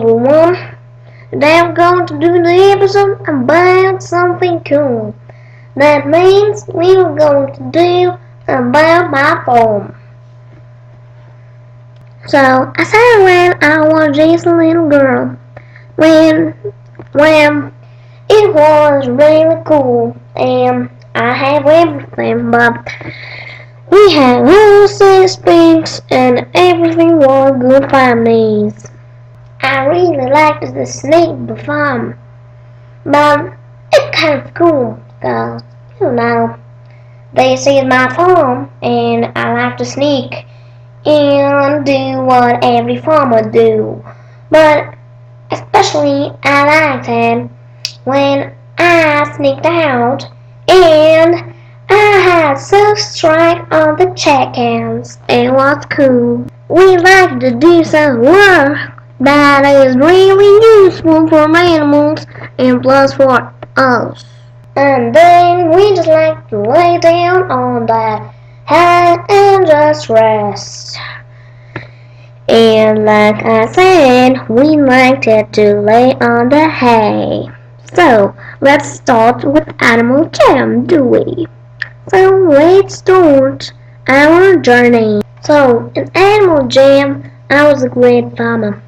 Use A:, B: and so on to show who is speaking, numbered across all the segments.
A: everyone. Today I'm going to do the episode about something cool. That means we are going to do about my farm. So I said when I was just a little girl, when it was really cool and I have everything, but we had horses, pigs, and everything was good families. I really liked the snake farm, but it's kind of cool, cause this is my farm, and I like to sneak and do what every farmer do. But especially I liked it when I sneaked out and I had to strike on the chickens. It was cool. We like to do some work that is really useful for animals and plus for us. And then we just like to lay down on the hay and just rest. And like I said, we liked it to lay on the hay. So let's start with Animal Jam, do we? So let's start our journey. So in Animal Jam, I was a great farmer.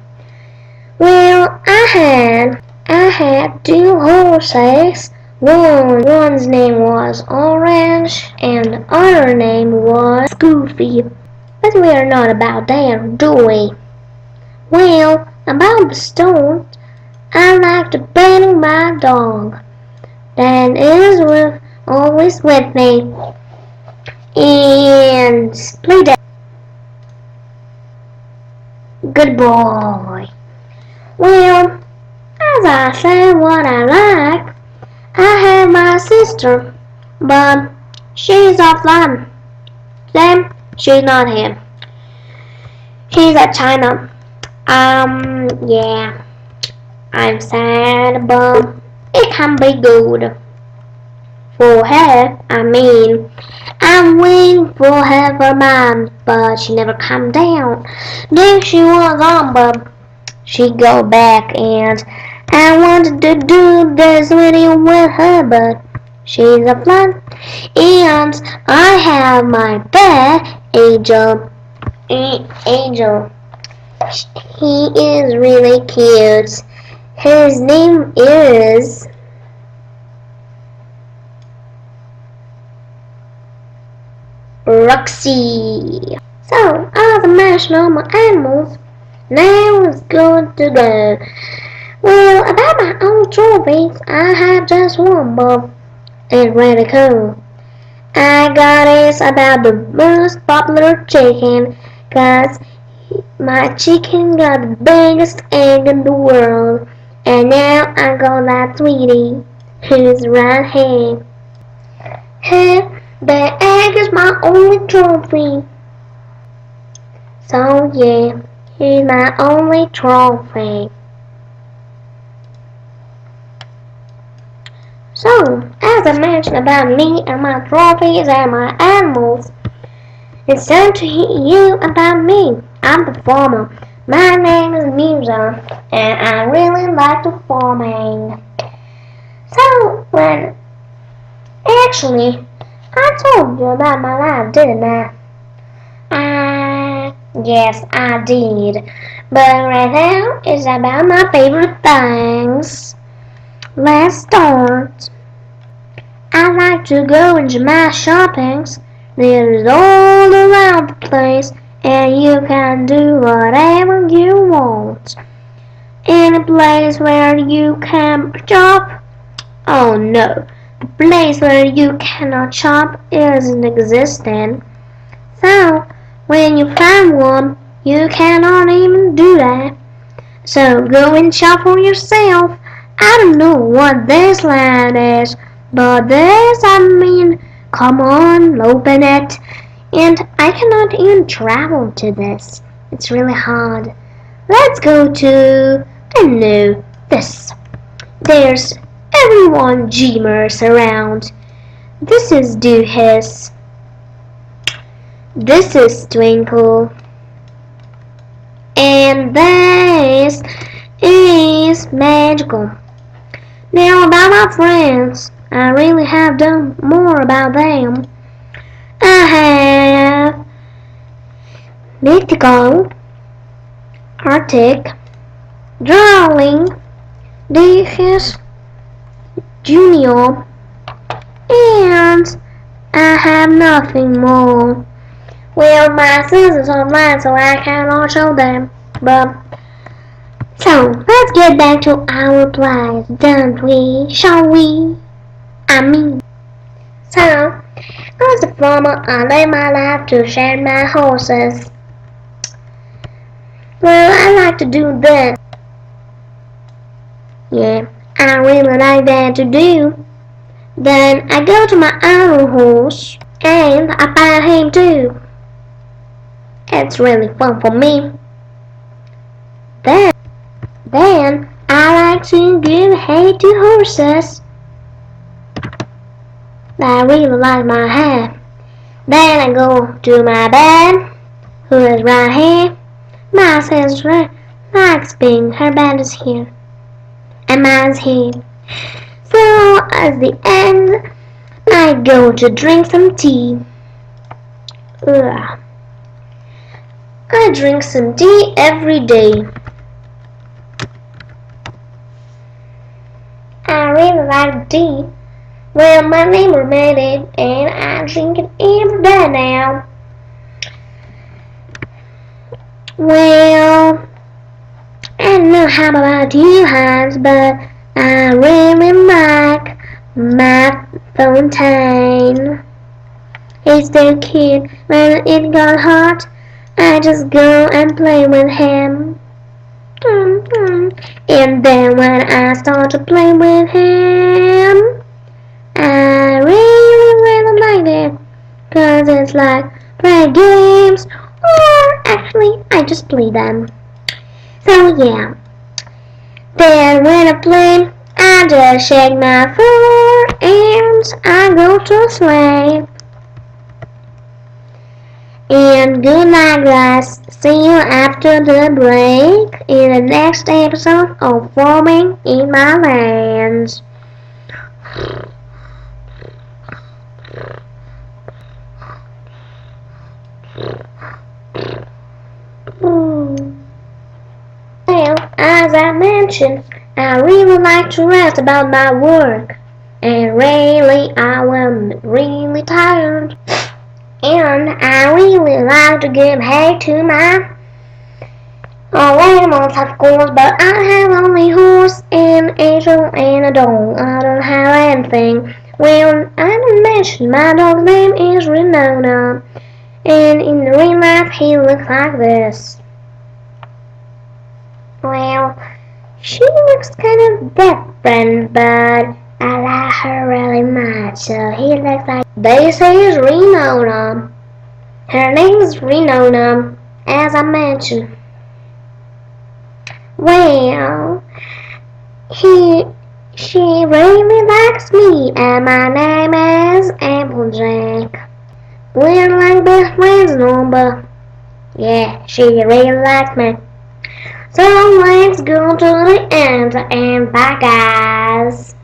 A: Well, I had two horses. One's name was Orange and the other name was Goofy. But we are not about that, do we? Well, about the stone, I like to petting my dog. That is always with me. And play that. Good boy. Well, as I said what I like, I have my sister, but she's offline. Then she's not here. She's at China. Yeah. I'm sad, but it can be good. For her, I'm waiting for her for months, but she never come down. Then she was on, but she go back, and I wanted to do this video with her, but she's offline. And I have my pet, Angel. Angel. He is really cute. His name is Roxy. So, as I mentioned all my animals, now it's good to go. Well, about my own trophies, I have just one, but it's really cool. I got it about the most popular chicken, cause my chicken got the biggest egg in the world, and now I got that sweetie, who's right here. Hey, the egg is my only trophy. So yeah, he's my only trophy. So, as I mentioned about me and my trophies and my animals, it's time to hear you about me. I'm the farmer. My name is Musa, and I really like the farming. So, actually, I told you about my life, didn't I? Yes, I did. But right now, it's about my favorite things. Let's start. I like to go into my shoppings. There's all around the place, and you can do whatever you want. Any place where you can shop? Oh no, the place where you cannot shop isn't existing. So, when you find one, you cannot even do that. So go and shop for yourself. I don't know what this land is, but come on, open it. And I cannot even travel to this. It's really hard. Let's go to, I don't know, this. There's everyone Dreamers around. This is Doohis. This is Twinkle. And this is magical. Now about my friends, I really have done more about them. I have Mythical, Arctic, Darling, Delicious, Junior, and I have nothing more. Well, my scissors are online, so I cannot show them. But so let's get back to our play, don't we? Shall we? So as a farmer, I live my life to shed my horses. Well, I like to do that. Yeah, I really like that to do. Then I go to my other horse and I pat him too. It's really fun for me. Then I like to give hay to horses. I really like my hay. Then I go to my bed, who is right here. My sister likes being her bed is here, and mine's here. So at the end, I go to drink some tea. Ugh. I drink some tea every day. I really like tea. Well, my neighbor made it, and I drink it every day now. Well, I don't know how about you, Hans, but I really like my Fontaine. He's so cute. When it got hot, I just go and play with him. And then when I start to play with him, I really like it. Cause it's like play games, or actually I just play them. So yeah. Then when I play, I just shake my fur and I go to sleep. And good night, guys. See you after the break in the next episode of Farming in My Lands. Well, as I mentioned, I really like to rest about my work. And really, I am really tired. And I really like to give hay to my animals, of course, but I have only horse and angel and a dog. I don't have anything. Well, I didn't mention my dog's name is Renona, and in the real life he looks like this. Well, she looks kind of different, but I like her really much, so he looks like this is Renona. Her name is Renona, as I mentioned. Well, she really likes me, and my name is Applejack. We're like best friends now, but yeah, she really likes me. So let's go to the end and bye guys.